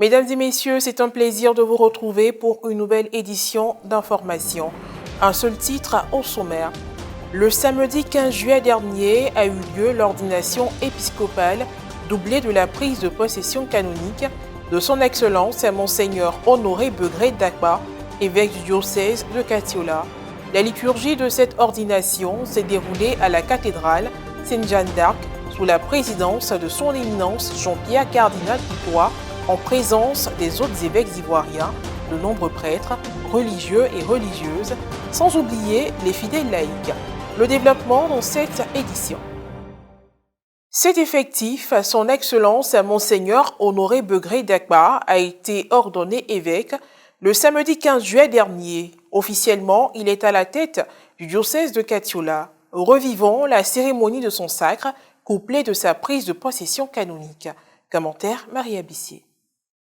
Mesdames et messieurs, c'est un plaisir de vous retrouver pour une nouvelle édition d'Information. Un seul titre au sommaire. Le samedi 15 juillet dernier a eu lieu l'ordination épiscopale doublée de la prise de possession canonique de son Excellence Monseigneur Honoré Begré Dakpa, évêque du diocèse de Katiola. La liturgie de cette ordination s'est déroulée à la cathédrale Sainte-Jeanne d'Arc sous la présidence de son éminence Jean-Pierre Cardinal Coutois, en présence des autres évêques ivoiriens, de nombreux prêtres, religieux et religieuses, sans oublier les fidèles laïcs. Le développement dans cette édition. Cet effectif, son Excellence Monseigneur Honoré Begré Dakpa a été ordonné évêque le samedi 15 juillet dernier. Officiellement, il est à la tête du diocèse de Katiola. Revivons la cérémonie de son sacre, couplée de sa prise de possession canonique. Commentaire Maria Bissier.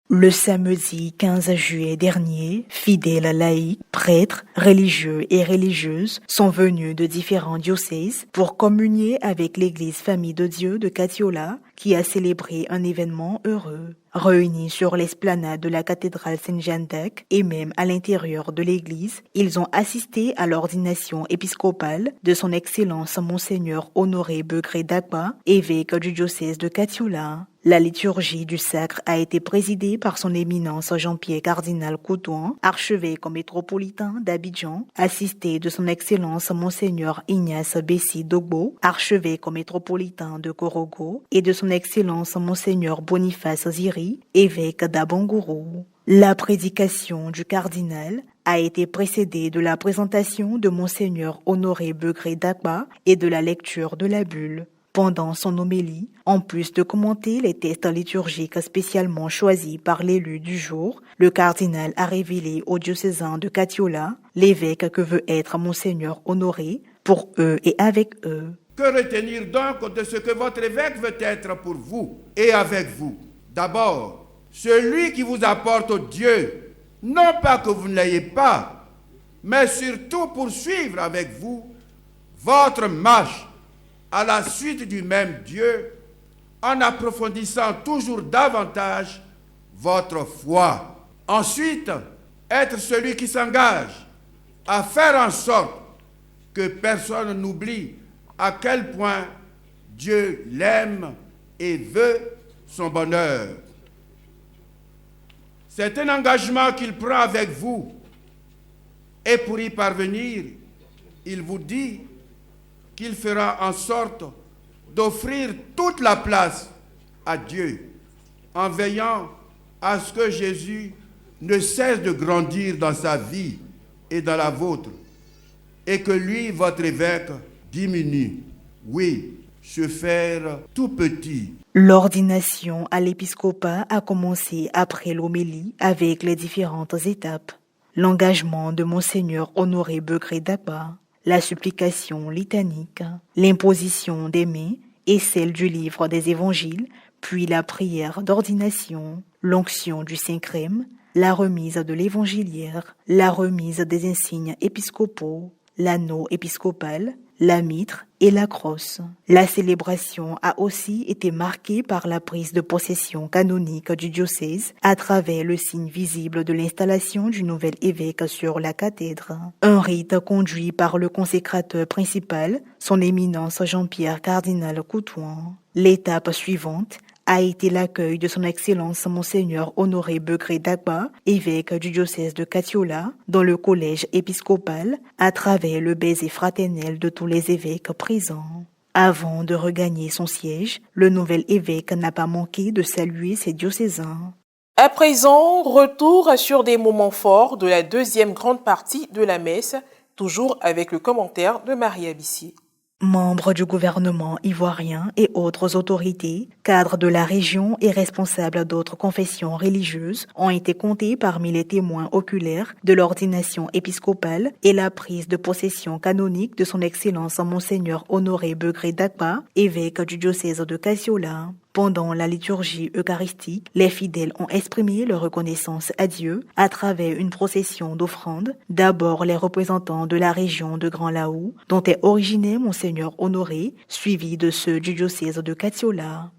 Le samedi 15 juillet dernier, fidèles laïcs, prêtres, religieux et religieuses sont venus de différents diocèses pour communier avec l'Église Famille de Dieu de Katiola qui a célébré un événement heureux. Réunis sur l'esplanade de la cathédrale Sainte-Jeanne d'Arc et même à l'intérieur de l'église, ils ont assisté à l'ordination épiscopale de son Excellence Monseigneur Honoré Begré Dakpa, évêque du diocèse de Katiola. La liturgie du sacre a été présidée par son éminence Jean-Pierre Cardinal Coutois, archevêque métropolitain d'Abidjan, assisté de son Excellence Monseigneur Ignace Bessi Dogbo, archevêque métropolitain de Korogo, et de son Excellence Monseigneur Boniface Ziri, évêque d'Abangourou. La prédication du cardinal a été précédée de la présentation de Monseigneur Honoré Begré Dakpa et de la lecture de la bulle. Pendant son homélie, en plus de commenter les textes liturgiques spécialement choisis par l'élu du jour, le cardinal a révélé aux diocésains de Katiola l'évêque que veut être Monseigneur Honoré pour eux et avec eux. Que retenir donc de ce que votre évêque veut être pour vous et avec vous? D'abord, celui qui vous apporte Dieu, non pas que vous ne l'ayez pas, mais surtout poursuivre avec vous votre marche à la suite du même Dieu, en approfondissant toujours davantage votre foi. Ensuite, être celui qui s'engage à faire en sorte que personne n'oublie à quel point Dieu l'aime et veut son bonheur. C'est un engagement qu'il prend avec vous. Et pour y parvenir, il vous dit qu'il fera en sorte d'offrir toute la place à Dieu, en veillant à ce que Jésus ne cesse de grandir dans sa vie et dans la vôtre, et que lui, votre évêque, diminue. Oui, se faire tout petit. L'ordination à l'épiscopat a commencé après l'homélie avec les différentes étapes. L'engagement de Monseigneur Honoré Begré Dakpa, la supplication litanique, l'imposition des mains et celle du livre des évangiles, puis la prière d'ordination, l'onction du Saint-Crème, la remise de l'évangiliaire, la remise des insignes épiscopaux, l'anneau épiscopal, la mitre et la crosse. La célébration a aussi été marquée par la prise de possession canonique du diocèse à travers le signe visible de l'installation du nouvel évêque sur la cathèdre. Un rite conduit par le consécrateur principal, son éminence Jean-Pierre Cardinal Coutois. L'étape suivante a été l'accueil de son Excellence Monseigneur Honoré Begré Dakpa, évêque du diocèse de Katiola, dans le collège épiscopal, à travers le baiser fraternel de tous les évêques présents. Avant de regagner son siège, le nouvel évêque n'a pas manqué de saluer ses diocésains. À présent, retour sur des moments forts de la deuxième grande partie de la messe, toujours avec le commentaire de Maria Bissier. Membres du gouvernement ivoirien et autres autorités, cadres de la région et responsables d'autres confessions religieuses ont été comptés parmi les témoins oculaires de l'ordination épiscopale et la prise de possession canonique de son Excellence Monseigneur Honoré Begré Dakpa, évêque du diocèse de Katiola. Pendant la liturgie eucharistique, les fidèles ont exprimé leur reconnaissance à Dieu à travers une procession d'offrandes. D'abord les représentants de la région de Grand Laou, dont est originaire Monseigneur Honoré, suivi de ceux du diocèse de Katiola.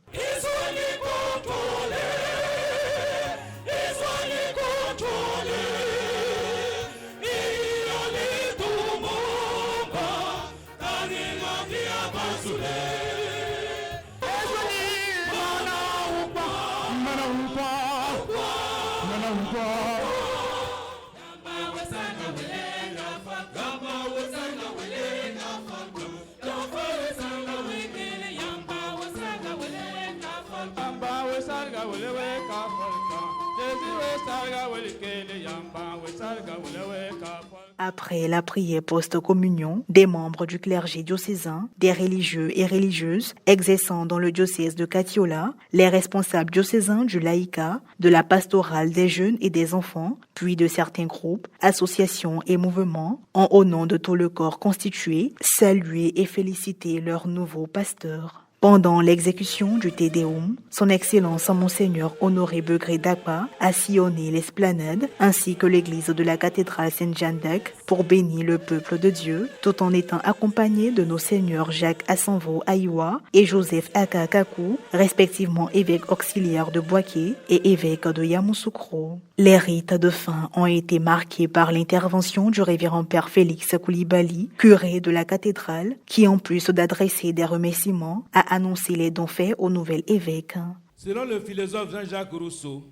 Après la prière post-communion, des membres du clergé diocésain, des religieux et religieuses exerçant dans le diocèse de Catiola, les responsables diocésains du laïcat, de la pastorale des jeunes et des enfants, puis de certains groupes, associations et mouvements, ont au nom de tout le corps constitué, salué et félicité leur nouveau pasteur. Pendant l'exécution du Te Deum, son Excellence Monseigneur Honoré Begré Dagba a sillonné l'esplanade ainsi que l'église de la cathédrale Saint-Jean d'Arc pour bénir le peuple de Dieu, tout en étant accompagné de nos seigneurs Jacques Assanvo Aïwa et Joseph Aka Kakou, respectivement évêques auxiliaires de Boaké et évêques de Yamoussoukro. Les rites de fin ont été marqués par l'intervention du révérend Père Félix Koulibaly, curé de la cathédrale, qui en plus d'adresser des remerciements, a annoncé les dons faits au nouvel évêque. Selon le philosophe Jean-Jacques Rousseau,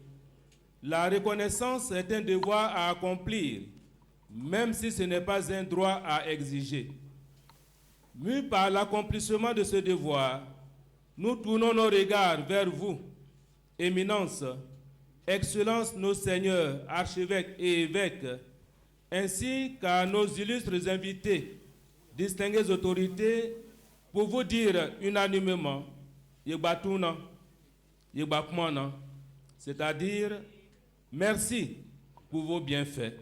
la reconnaissance est un devoir à accomplir, même si ce n'est pas un droit à exiger. Mus par l'accomplissement de ce devoir, nous tournons nos regards vers vous, Éminence, Excellences nos seigneurs, archevêques et évêques, ainsi qu'à nos illustres invités, distinguées autorités, pour vous dire unanimement, Yegbatuna, Yegbakmana, c'est-à-dire merci pour vos bienfaits.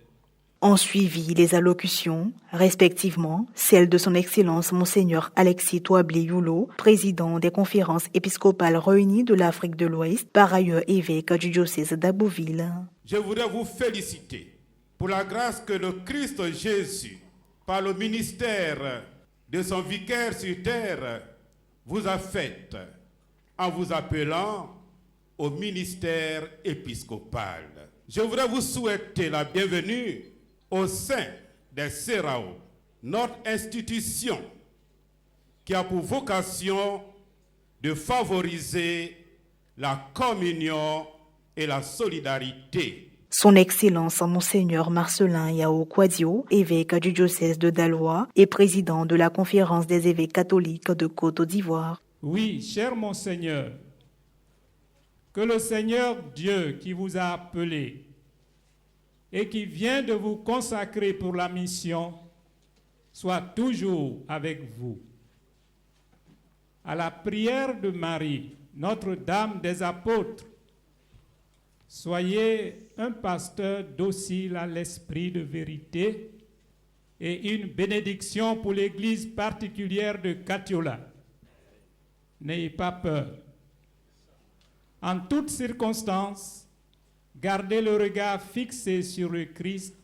Ont suivi les allocutions, respectivement, celles de son Excellence Monseigneur Alexis Touablé Youlo, président des conférences épiscopales réunies de l'Afrique de l'Ouest, par ailleurs évêque du diocèse d'Abbeville. Je voudrais vous féliciter pour la grâce que le Christ Jésus, par le ministère de son vicaire sur terre, vous a faite en vous appelant au ministère épiscopal. Je voudrais vous souhaiter la bienvenue au sein des CERAO, notre institution qui a pour vocation de favoriser la communion et la solidarité. Son Excellence Monseigneur Marcelin Yao Kwadio, évêque du diocèse de Daloa et président de la conférence des évêques catholiques de Côte d'Ivoire. Oui, cher Monseigneur, que le Seigneur Dieu qui vous a appelé et qui vient de vous consacrer pour la mission soit toujours avec vous. À la prière de Marie, Notre-Dame des Apôtres, soyez un pasteur docile à l'esprit de vérité et une bénédiction pour l'Église particulière de Catiola. N'ayez pas peur. En toutes circonstances, gardez le regard fixé sur le Christ,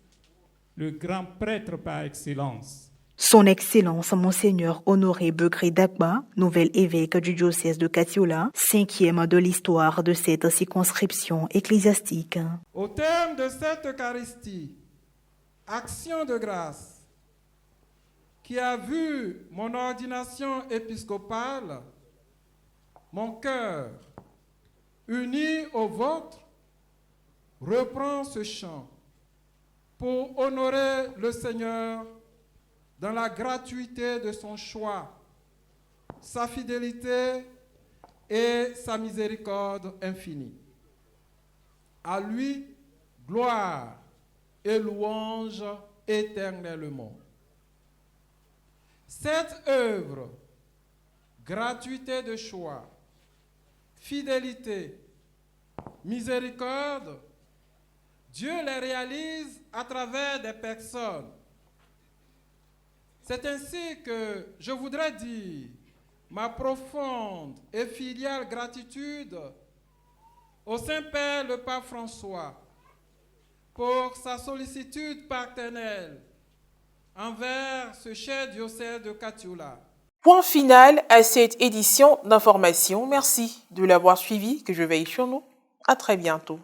le grand prêtre par excellence. Son Excellence Monseigneur Honoré Begré Dagba, nouvel évêque du diocèse de Catiola, 5e de l'histoire de cette circonscription ecclésiastique. Au terme de cette Eucharistie, action de grâce, qui a vu mon ordination épiscopale, mon cœur, uni au vôtre, reprend ce chant pour honorer le Seigneur dans la gratuité de son choix, sa fidélité et sa miséricorde infinie. À lui, gloire et louange éternellement. Cette œuvre, gratuité de choix, fidélité, miséricorde, Dieu les réalise à travers des personnes. C'est ainsi que je voudrais dire ma profonde et filiale gratitude au Saint-Père le Pape François pour sa sollicitude paternelle envers ce cher diocèse de Catiola. Point final à cette édition d'information. Merci de l'avoir suivi, que je veille sur nous. À très bientôt.